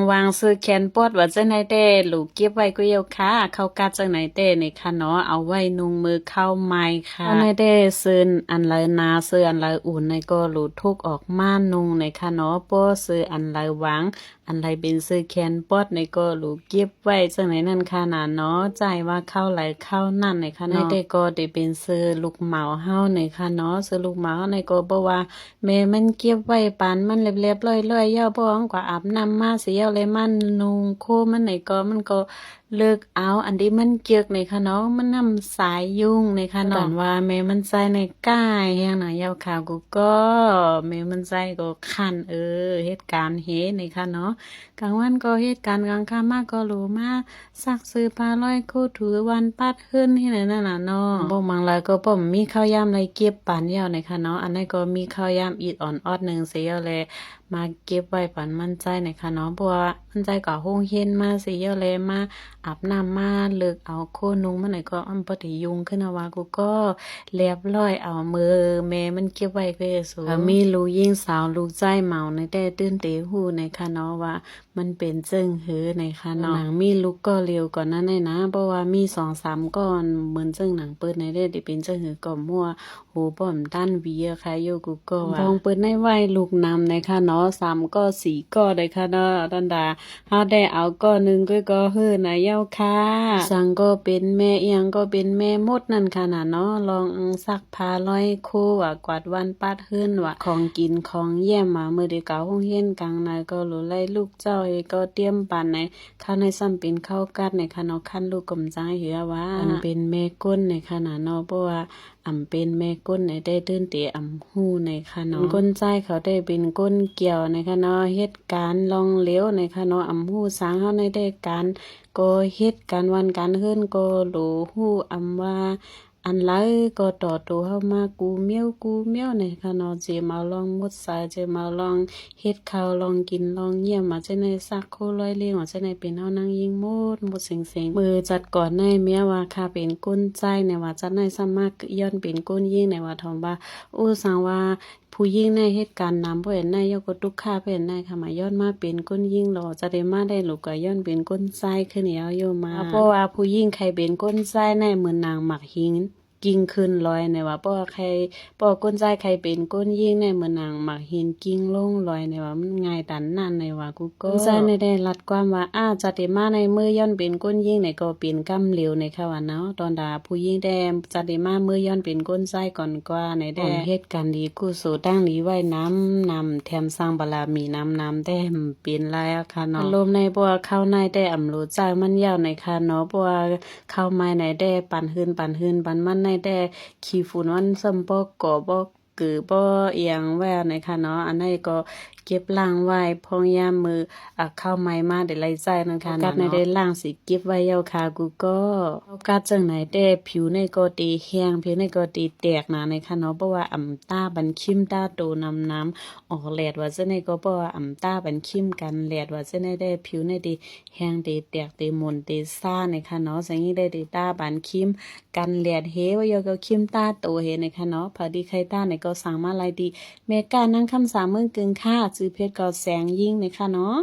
วางซื้อแคนปอดว่าจังไหนเต้ลูกเก็บไว้ก็เยาค่ะเข้ากัดจังไหนเต้ในค่ะเนาะเอาไว้นุงมือเข้าไม้ค่ะเอาในเต้ซื้ออันเลยนาซื้ออันเลยอุ่นในก็หลุดทุกออกมานุงในค่ะเนาะป้อซื้ออันเลยวางอันไรเป็นซื้อแคนปอดในก็ลูกเก็บไว้จังไหนนั่นค่ะน่ะเนาะใจว่าเข้าไหลเข้านั่นในค่ะเนาะในเต้ก็ได้เป็นซื้อลูกเหมาเฮาในค่ะเนาะซื้อลูกเหมาในก็บ่ว่าแม่มันเก็บไว้ปานมันเรียบๆร้อยๆย่อบ่กว่าอาบน้ำมาสิเอาเลยมันนุงโคมันไหนก็มันก็เลิกเอาอันที่มันเกียกในค่ะเนาะมันนำสายยุ่งในค่ะเนาะตอนว่าแม่มันใจในก้ายแฮงน่ะยาวขาวกูก็แม่มันใจก็คันเหตุการณ์เฮในค่ะเนาะกลางวันก็เหตุการณ์กลางค่ำมาก็รู้มาซักซื้อปลาร้อยคู่ถือวันปัดขึ้นที่ไหนนั่นน่ะเนาะบ่มังลายก็บ่มีข้าวยามไรเก็บปานยาวในค่ะเนาะอันนั้นก็มีข้าวยามอีดอ่อนออดนึงเสียเลยมาเก็บไว้ปันมั่นใจในค่ะเนาะเพราะว่ามั่นใจก็โฮงเฮียนมาสิเยอะเลยมาอาบน้ำมาเลิกเอาโคนุงมันไหนก็อำปฏิยุงขึ้นว่ากูก็เรียบร้อยเอามือแม่มันเก็บไว้ก็สูมีลูกยิงสาวลูกใจเมาในแต่ตื่นเตหูในค่ะเนาะว่ามันเป็นจึงหือในค่ะเนาะหนังมีลูกก็เร็วก่อนนั้นเลยนะเพราะว่ามี2-3ก้อนเหมือนจึงหนังเปิดในได้เป็นจึงหือก่อมั่วหูป้อมด้านวีอะค่ะโยกูก็ว่าพองเปิดในไว้ลูกนำในค่ะเนาะ3ก็4ก็ได้ค่ะเนาะดันดาเฮาได้เอาก้อนนึงก็เฮือนะเย้าค่ะสั่งก็เป็นแม่เอียงก็เป็นแม่มดนั่นค่ะน่ะเนาะลองซักผ้าร้อยคู่ว่ากวาดวันปัดฮื้นว่าของกินของแย่มมามื้อเดียวก็โรงเรียนกลางนายก็หลุไล่ลูกเจ้าก็เตรียมปานในข้าวในซ้ำเป็นข้าวกัดในค่ะเนาะคันลูกกำจังเหือว่าอันเป็นแม่ก้นในค่ะน่ะเนาะเพราะว่าเป็นแม่ก้นในได้ตื่นเตะหู้ในค่ะเนาะก้นใจเขาได้เป็นก้นเกี่ยวในค่ะเนาะเฮ็ดการลองเลี้ยวในค่ะเนาะหู้สร้างเฮาในได้การก็เฮ็ดการวันการเฮือนก็รู้ฮู้ว่าอันไรก็ต่อตัวเฮามากูเมียวในค่ะเนาะเจมาลองมุดสายเจมาลองเฮ็ดข้าวลองกินลองเยี่ยมมาจะในซักโคร้อยเลี้ยงว่าจะในเป็นเฮานั่งยิงหมดเซ็งมือจัดก่อนในเมียว่าค่ะเป็นก้นใจในว่าจัดในสามารถย้อนเป็นก้นยิงในว่าทอมว่าสังว่าผู้ยิ่งในเหตุการณ์นำผู้เห็นในยกตุกค่าเพิ่นในค่ะมาย้อนมาเป็นก้นยิ่งหรอจะได้มาได้ลูกก็ย้อนเป็นก้นไส้ขึ้นแล้วโยมาเพราะว่าผู้ยิ่งใครเป็นก้นไส้ในเหมือนนางหมักหินกิ่งขึ้นลอยในว่าเพราะว่าใครเพราะก้นไส้ใครเป็นก้นยิ่งในเหมือนนางหมักหินกิ่งลงลอยในว่ามันง่ายดันนั่นในว่ากูก็ไส้ในได้รัดความว่าจะได้มาในมือย้อนเป็นก้นยิ่งในก็เป็นกำเหลวในค่ะว่าเนาะตอนดาผู้ยิ่งแดมจะได้มามือย้อนเป็นก้นไส้ก่อนกว่าในได้เหตุการณ์ดีกูสู่ตั้งดีไว้น้ำแถมสร้างบารมีน้ำได้เป็นลายค่ะเนาะลมในบัวเข้าในได้รู้ใจมันยาวในค่ะเนาะบัวเข้าไม้ในได้ปั่นหืนปั่นมันในได้ขี้ฝุ่นวันซ้ำบ่ก่อบ่คือบ่เอียงแววในค่ะเนาะอันนี้ก็เก็บล้างไว้พองยามมือเข้าไม้มาได้ไล่ใจนะคะกัดในได้ล้างสิเก็บไว้ยาวค่ะกูก็กัดจังไหนได้ผิวในก็ตีแห้งผิวในก็ตีแตกนะในค่ะเนาะเพราะว่าตาบันคิมตาโตน้ำออกแลดว่าจะในก็เพราะว่าตาบันคิมกันแลดว่าจะในได้ผิวในดีแห้งดีแตกดีมนดีซ่าในค่ะเนาะสังนี้ได้ดีตาบันคิมกันแลดเฮว่ายก็คิมตาโตเฮในค่ะเนาะพอดีใครตาในก็สั่งมาลายดีเมกานั่งคำสามเมืองกึ่งค่ะจื้อเพชรก็แสงยิ่งในค่ะเนาะ